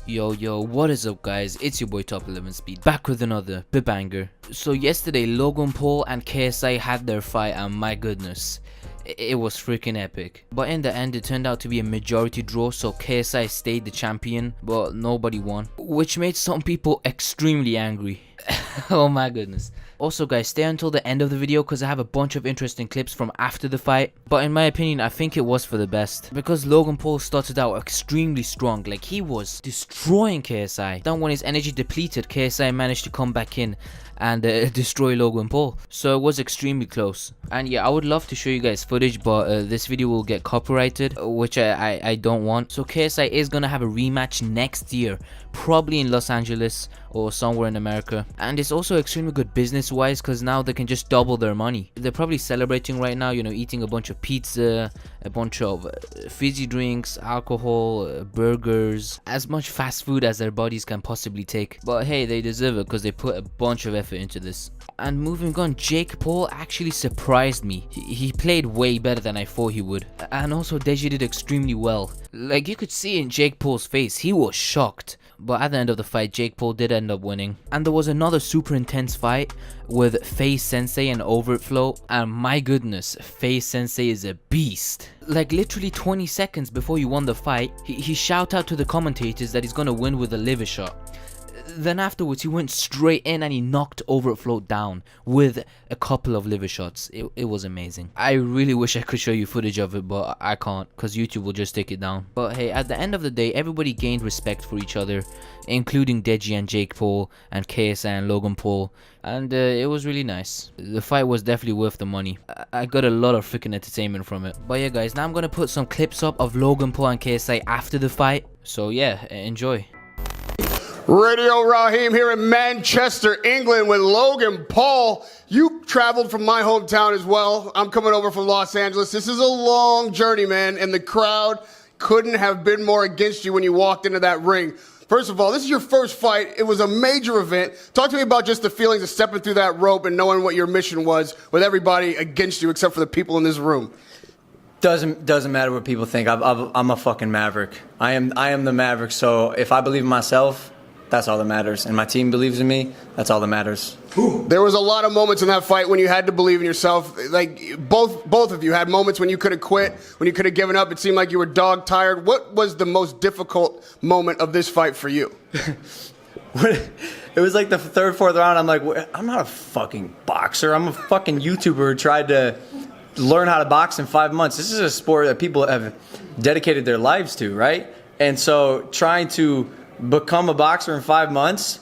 Yo, what is up guys, it's your boy Top 11 Speed, back with another banger. So yesterday Logan Paul and KSI had their fight and my goodness, it was freaking epic. But in the end it turned out to be a majority draw, so KSI stayed the champion, but nobody won, which made some people extremely angry. Oh my goodness. Also guys, stay until the end of the video because I have a bunch of interesting clips from after the fight. But in my opinion, I think it was for the best, because Logan Paul started out extremely strong, like he was destroying KSI. Then when his energy depleted, KSI managed to come back in and destroy Logan Paul. So it was extremely close. And yeah, I would love to show you guys footage, but this video will get copyrighted, which I don't want. So KSI is gonna have a rematch next year, probably in Los Angeles or somewhere in America. And it's also extremely good business wise because now they can just double their money. They're probably celebrating right now, you know, eating a bunch of pizza, a bunch of fizzy drinks, alcohol, burgers, as much fast food as their bodies can possibly take. But hey, they deserve it because they put a bunch of effort into this. And moving on, Jake Paul actually surprised me. He played way better than I thought he would. And also Deji did extremely well. Like you could see in Jake Paul's face, he was shocked. But at the end of the fight, Jake Paul did end up winning. And there was another super intense fight with Face Sensei and Overflow. And my goodness, Face Sensei is a beast. Like literally 20 seconds before he won the fight, he shouted out to the commentators that he's gonna win with a liver shot. Then afterwards he went straight in and he knocked Overflow down with a couple of liver shots. It was amazing. I really wish I could show you footage of it, but I can't because YouTube will just take it down. But hey, at the end of the day, everybody gained respect for each other, including Deji and Jake Paul and KSI and Logan Paul, and it was really nice. The fight was definitely worth the money. I got a lot of freaking entertainment from it. But yeah guys, now I'm gonna put some clips up of Logan Paul and KSI after the fight, so yeah, enjoy. Radio Raheem here in Manchester, England with Logan Paul. You traveled from my hometown as well. I'm coming over from Los Angeles. This is a long journey, man, and the crowd couldn't have been more against you when you walked into that ring. First of all, this is your first fight. It was a major event. Talk to me about just the feelings of stepping through that rope and knowing what your mission was with everybody against you except for the people in this room. Doesn't matter what people think. I'm a fucking maverick. I am the maverick. So if I believe in myself, that's all that matters. And my team believes in me, that's all that matters. There was a lot of moments in that fight when you had to believe in yourself. Like both of you had moments when you could have quit, when you could have given up. It seemed like you were dog tired. What was the most difficult moment of this fight for you? It was like the third, fourth round. I'm like, I'm not a fucking boxer. I'm a fucking YouTuber who tried to learn how to box in 5 months. This is a sport that people have dedicated their lives to, right? And so trying to become a boxer in 5 months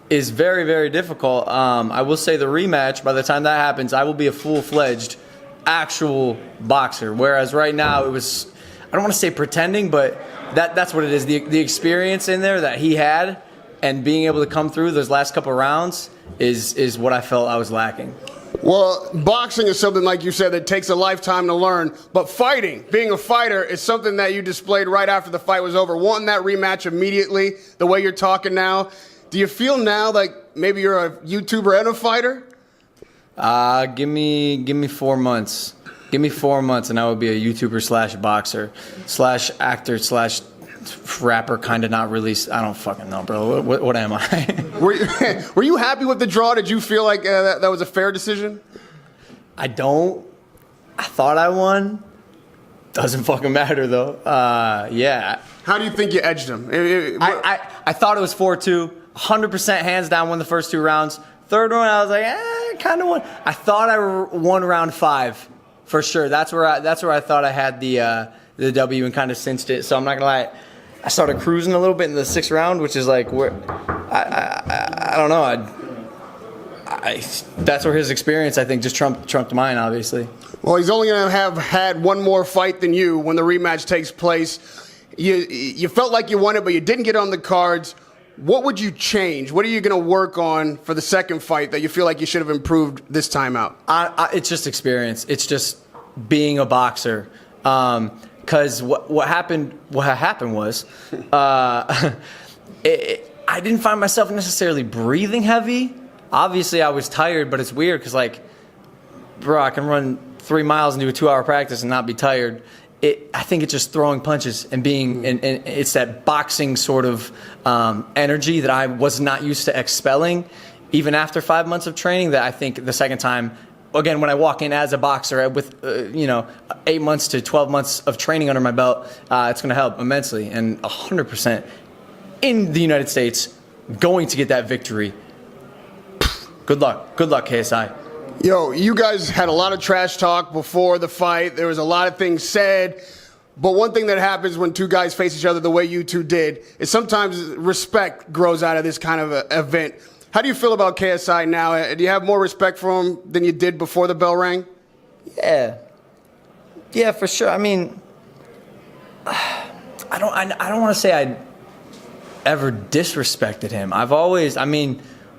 is very, very difficult. I will say the rematch, by the time that happens, I will be a full-fledged actual boxer. Whereas right now it was, I don't want to say pretending, but that's what it is. The experience in there that he had and being able to come through those last couple rounds is what I felt I was lacking. Well, boxing is something, like you said, that takes a lifetime to learn. But fighting, being a fighter, is something that you displayed right after the fight was over. Wanting that rematch immediately, the way you're talking now. Do you feel now like maybe you're a YouTuber and a fighter? Give me 4 months. Give me 4 months and I would be a YouTuber slash boxer slash actor slash rapper, kind of, not really. I don't fucking know, bro. What am I? Were you happy with the draw? Did you feel like that was a fair decision? I thought I won. Doesn't fucking matter though. Yeah. How do you think you edged him? I thought it was 4-2. 100% hands down won the first 2 rounds. Third one I was like, kind of won. I thought I won round 5 for sure. That's where I thought I had the W and kind of cinched it. So I'm not gonna lie. I started cruising a little bit in the 6th round, which is like where I don't know. That's where his experience, I think, just trumped mine, obviously. Well, he's only going to have had one more fight than you when the rematch takes place. You felt like you won it, but you didn't get on the cards. What would you change? What are you going to work on for the second fight that you feel like you should have improved this time out? It's just experience. It's just being a boxer. Because what happened was, I didn't find myself necessarily breathing heavy. Obviously, I was tired, but it's weird because, like, bro, I can run 3 miles and do a 2-hour practice and not be tired. I think it's just throwing punches and being, and it's that boxing sort of energy that I was not used to expelling, even after 5 months of training. That I think the second time, again, when I walk in as a boxer with 8 months to 12 months of training under my belt, it's going to help immensely. And 100% in the United States, going to get that victory. Good luck, KSI. Yo, you guys had a lot of trash talk before the fight. There was a lot of things said. But one thing that happens when two guys face each other the way you two did is sometimes respect grows out of this kind of event. How do you feel about KSI now? Do you have more respect for him than you did before the bell rang? Yeah, for sure. I mean, I don't want to say I ever disrespected him.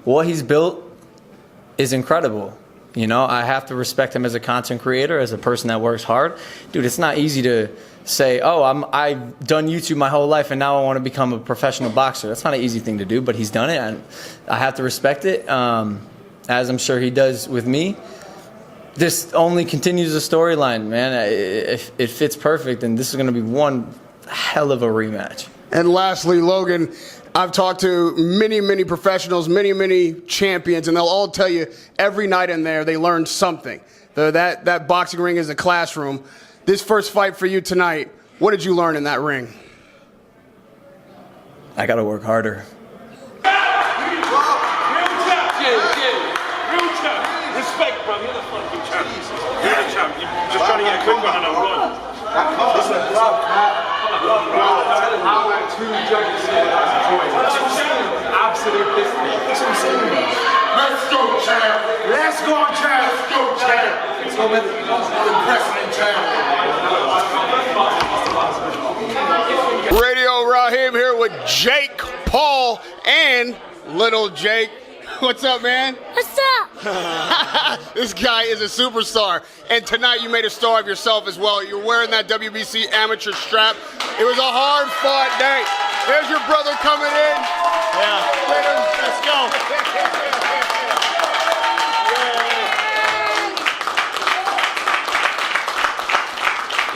What he's built is incredible. I have to respect him as a content creator, as a person that works hard. Dude, it's not easy to say, oh, I've done YouTube my whole life and now I want to become a professional boxer. That's not an easy thing to do, but he's done it, and I have to respect it, as I'm sure he does with me. This only continues the storyline, man. It fits perfect, and this is going to be one hell of a rematch. And lastly, Logan, I've talked to many, many professionals, many champions, and they'll all tell you every night in there they learned something. That boxing ring is a classroom. This first fight for you tonight, what did you learn in that ring? I got to work harder. Real champ. Respect, bro. You're the fucking champ. You're the champ. You're just trying to get a quick one and I'm gone. Listen, I went 2 judges here last choice. Absolute history. That's what I'm saying. Let's go, champ. Let's go, champ. Let's go, champ. Let's go, impressive champ. Radio Raheem here with Jake Paul and Little Jake. What's up, man? What's up? This guy is a superstar. And tonight you made a star of yourself as well. You're wearing that WBC amateur strap. It was a hard-fought day. There's your brother coming in. Yeah. Let's go.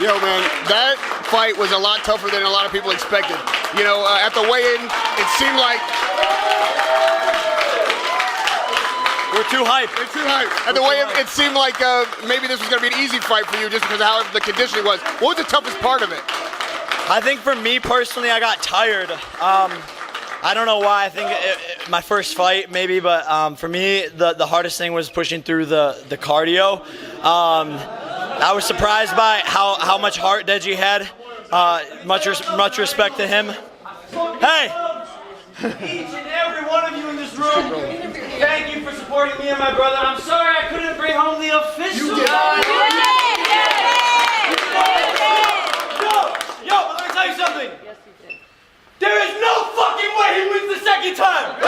Yo, man, that fight was a lot tougher than a lot of people expected. At the weigh-in, it seemed like We're too hyped. It's too hype. At the way it seemed like maybe this was going to be an easy fight for you just because of how the conditioning was. What was the toughest part of it? I think for me personally, I got tired. I don't know why. I think my first fight maybe, but for me, the hardest thing was pushing through the cardio. I was surprised by how much heart Deji had. Much respect to him. Hey! Each and every one of you in this room, thank you for supporting me and my brother. I'm sorry I couldn't bring home the official. Yo, let me tell you something. There is no fucking way he wins the second time.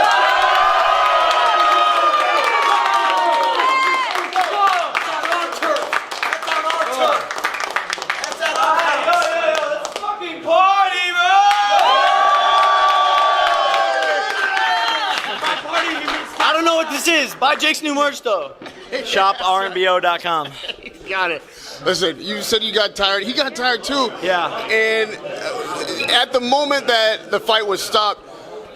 This is. Buy Jake's new merch though. Shop rnbo.com. Got it. Listen, you said you got tired. He got tired too. Yeah. And at the moment that the fight was stopped,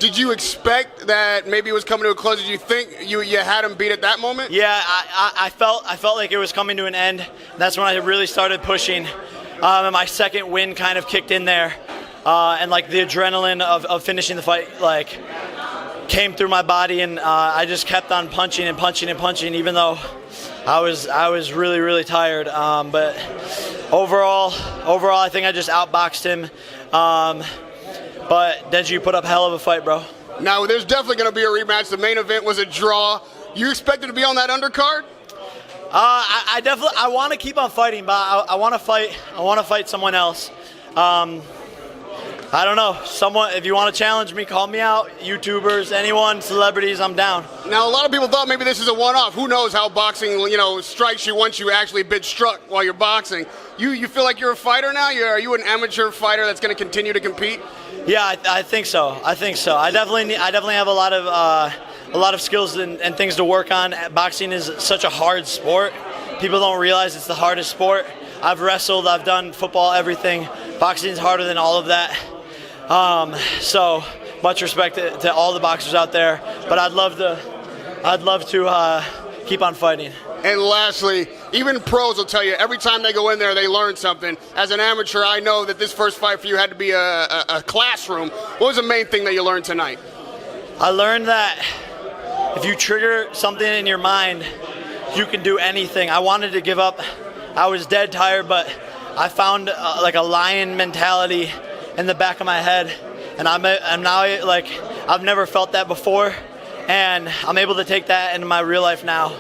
did you expect that maybe it was coming to a close? Did you think you had him beat at that moment? Yeah, I felt like it was coming to an end. That's when I really started pushing. And my second win kind of kicked in there. And like the adrenaline of finishing the fight, like, came through my body, and I just kept on punching and punching and punching, even though I was really tired. But overall, I think I just outboxed him. But Deji put up hell of a fight, bro. Now, there's definitely going to be a rematch. The main event was a draw. You expected to be on that undercard? I want to keep on fighting, but I want to fight someone else. I don't know. Someone, if you want to challenge me, call me out. YouTubers, anyone, celebrities, I'm down. Now, a lot of people thought maybe this is a one-off. Who knows how boxing, strikes you once you actually been struck while you're boxing. You feel like you're a fighter now? Are you an amateur fighter that's going to continue to compete? Yeah, I think so. I definitely have a lot of skills and things to work on. Boxing is such a hard sport. People don't realize it's the hardest sport. I've wrestled, I've done football, everything. Boxing's harder than all of that. So much respect to all the boxers out there, but I'd love to keep on fighting. And lastly, even pros will tell you every time they go in there, they learn something. As an amateur, I know that this first fight for you had to be a classroom. What was the main thing that you learned tonight? I learned that if you trigger something in your mind, you can do anything. I wanted to give up. I was dead tired, but I found like a lion mentality in the back of my head, and I'm now like I've never felt that before, and I'm able to take that into my real life now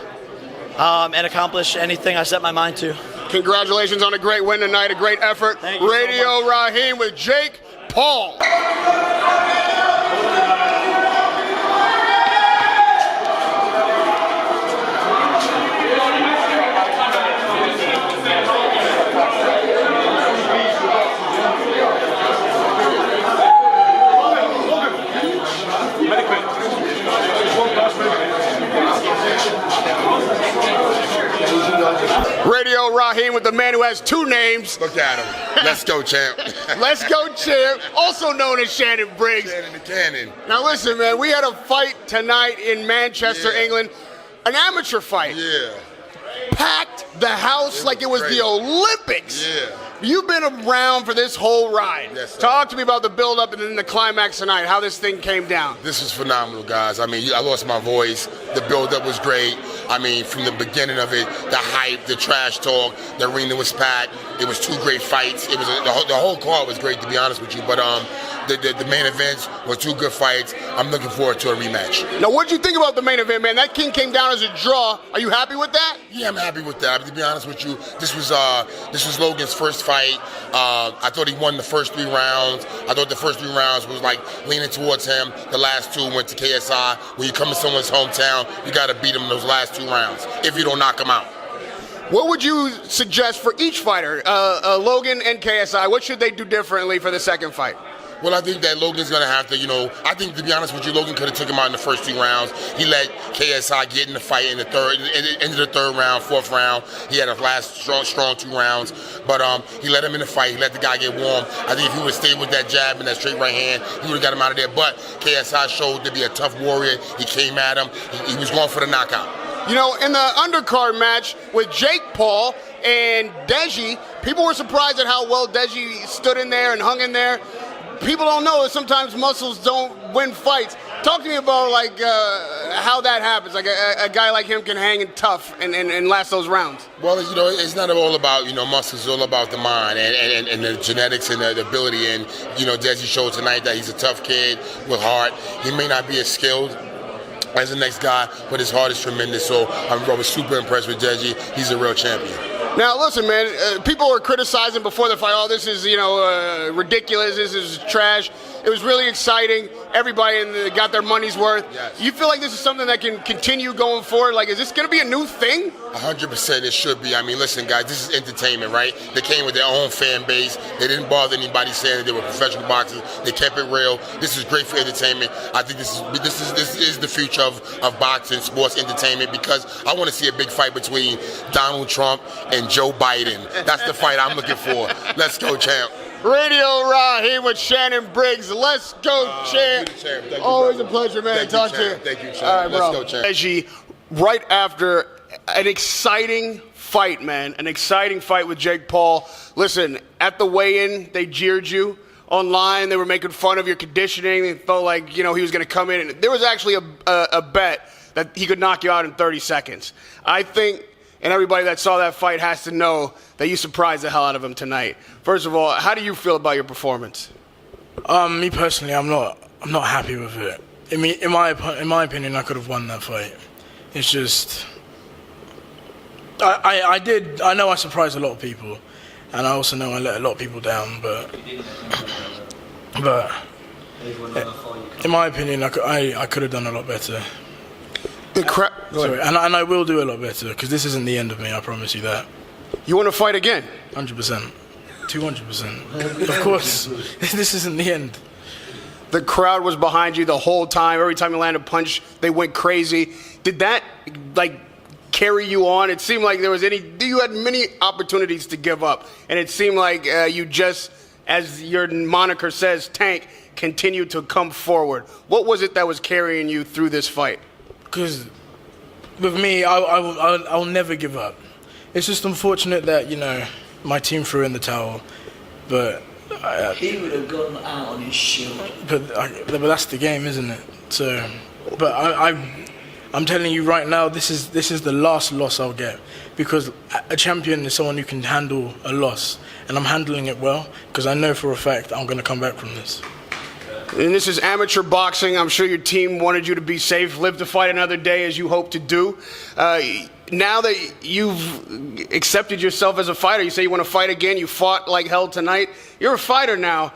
and accomplish anything I set my mind to. Congratulations on a great win tonight, a great effort. Thank you Radio so much. Raheem with Jake Paul. Radio Raheem with the man who has two names. Look at him. Let's go, champ. Let's go, champ. Also known as Shannon Briggs. Shannon the Cannon. Now listen, man, we had a fight tonight in Manchester, Yeah. England. An amateur fight. Yeah. Packed the house like it was crazy. the Olympics. Yeah. You've been around for this whole ride. Yes, sir. Talk to me about the build-up and then the climax tonight, how this thing came down. This was phenomenal, guys. I mean, I lost my voice. The build-up was great. I mean, from the beginning of it, the hype, the trash talk, the arena was packed. It was two great fights. It was the whole card was great, to be honest with you. But the main events were two good fights. I'm looking forward to a rematch. Now, what'd you think about the main event, man? That king came down as a draw. Are you happy with that? Yeah, I'm happy with that. To be honest with you, this was Logan's first fight. I thought he won the first 3 rounds. I thought the first 3 rounds was like leaning towards him. The last 2 went to KSI. When you come to someone's hometown, you got to beat him in those last 2 rounds if you don't knock him out. What would you suggest for each fighter, Logan and KSI? What should they do differently for the second fight? Well, I think that Logan's going to have to, I think, to be honest with you, Logan could have took him out in the first 2 rounds. He let KSI get in the fight in the into the third round, 4th round. He had a last strong 2 rounds. But he let him in the fight. He let the guy get warm. I think if he would have stayed with that jab and that straight right hand, he would have got him out of there. But KSI showed to be a tough warrior. He came at him. He was going for the knockout. You know, in the undercard match with Jake Paul and Deji, people were surprised at how well Deji stood in there and hung in there. People don't know that sometimes muscles don't win fights. Talk to me about how that happens. Like a guy like him can hang in tough and last those rounds. Well, it's not all about muscles. It's all about the mind and the genetics and the ability. And Deji showed tonight that he's a tough kid with heart. He may not be as skilled as the next guy, but his heart is tremendous. So I was super impressed with Deji. He's a real champion. Now, listen, man, people were criticizing before the fight, oh, this is, ridiculous, this is trash. It was really exciting. Everybody got their money's worth. Yes. You feel like this is something that can continue going forward? Like, is this going to be a new thing? 100% it should be. I mean, listen, guys, this is entertainment, right? They came with their own fan base. They didn't bother anybody saying that they were professional boxers. They kept it real. This is great for entertainment. I think this is the future of boxing, sports entertainment, because I want to see a big fight between Donald Trump and Joe Biden. That's the fight I'm looking for. Let's go, champ. Radio Raheem with Shannon Briggs. Let's go, champ. Always a pleasure, man. Talk to you. Thank you, champ. All right, bro. Let's go, champ. Deji, right after an exciting fight, man. An exciting fight with Jake Paul. Listen, at the weigh-in, they jeered you online. They were making fun of your conditioning. They felt like, he was going to come in. And there was actually a bet that he could knock you out in 30 seconds. I think, and everybody that saw that fight has to know that you surprised the hell out of him tonight. First of all, how do you feel about your performance? Me personally, I'm not happy with it. I mean, in my opinion, I could have won that fight. It's just, I know I surprised a lot of people, and I also know I let a lot of people down. But in my opinion, I could have done a lot better. Sorry, and I will do a lot better, because this isn't the end of me. I promise you that. You want to fight again? 100%, 200%. Of course, this isn't the end. The crowd was behind you the whole time. Every time you landed a punch, they went crazy. Did that carry you on? It seemed like you had many opportunities to give up, and it seemed like you just, as your moniker says, Tank, continued to come forward. What was it that was carrying you through this fight? Because with me, I'll never give up. It's just unfortunate that, you know, my team threw in the towel, but he would have gone out on his shield. But that's the game, isn't it? So, but I'm telling you right now, this is the last loss I'll get, because a champion is someone who can handle a loss, and I'm handling it well because I know for a fact I'm going to come back from this. And this is amateur boxing. I'm sure your team wanted you to be safe, live to fight another day as you hope to do. Now that you've accepted yourself as a fighter, you say you want to fight again, you fought like hell tonight. You're a fighter now.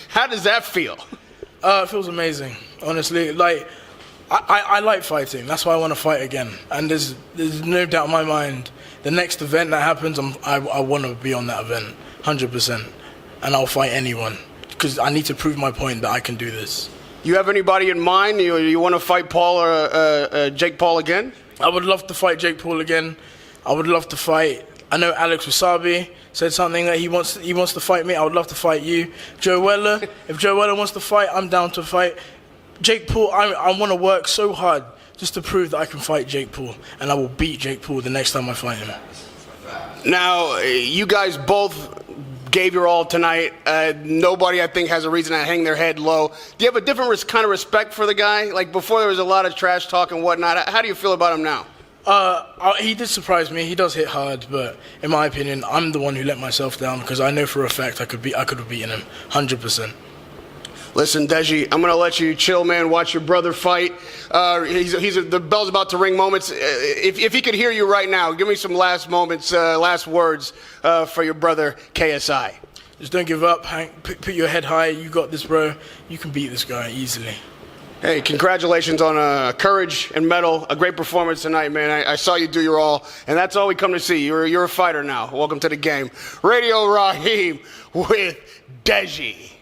How does that feel? It feels amazing, honestly. Like, I like fighting. That's why I want to fight again. And there's no doubt in my mind, the next event that happens, I want to be on that event, 100%. And I'll fight anyone, because I need to prove my point that I can do this. You have anybody in mind? You want to fight Paul or Jake Paul again? I would love to fight Jake Paul again. I would love to fight. I know Alex Wasabi said something that he wants to fight me. I would love to fight you. Joe Weller, if Joe Weller wants to fight, I'm down to fight. Jake Paul, I want to work so hard just to prove that I can fight Jake Paul, and I will beat Jake Paul the next time I fight him. Now, you guys both gave your all tonight. Nobody, I think, has a reason to hang their head low. Do you have a different kind of respect for the guy? Like, before there was a lot of trash talk and whatnot. How do you feel about him now? He did surprise me. He does hit hard, but in my opinion, I'm the one who let myself down, because I know for a fact I could have beaten him 100%. Listen, Deji, I'm going to let you chill, man. Watch your brother fight. The bell's about to ring moments. If he could hear you right now, give me some last moments, last words for your brother, KSI. Just don't give up, Hank. Put your head high. You got this, bro. You can beat this guy easily. Hey, congratulations on courage and mettle. A great performance tonight, man. I saw you do your all, and that's all we come to see. You're a fighter now. Welcome to the game. Radio Raheem with Deji.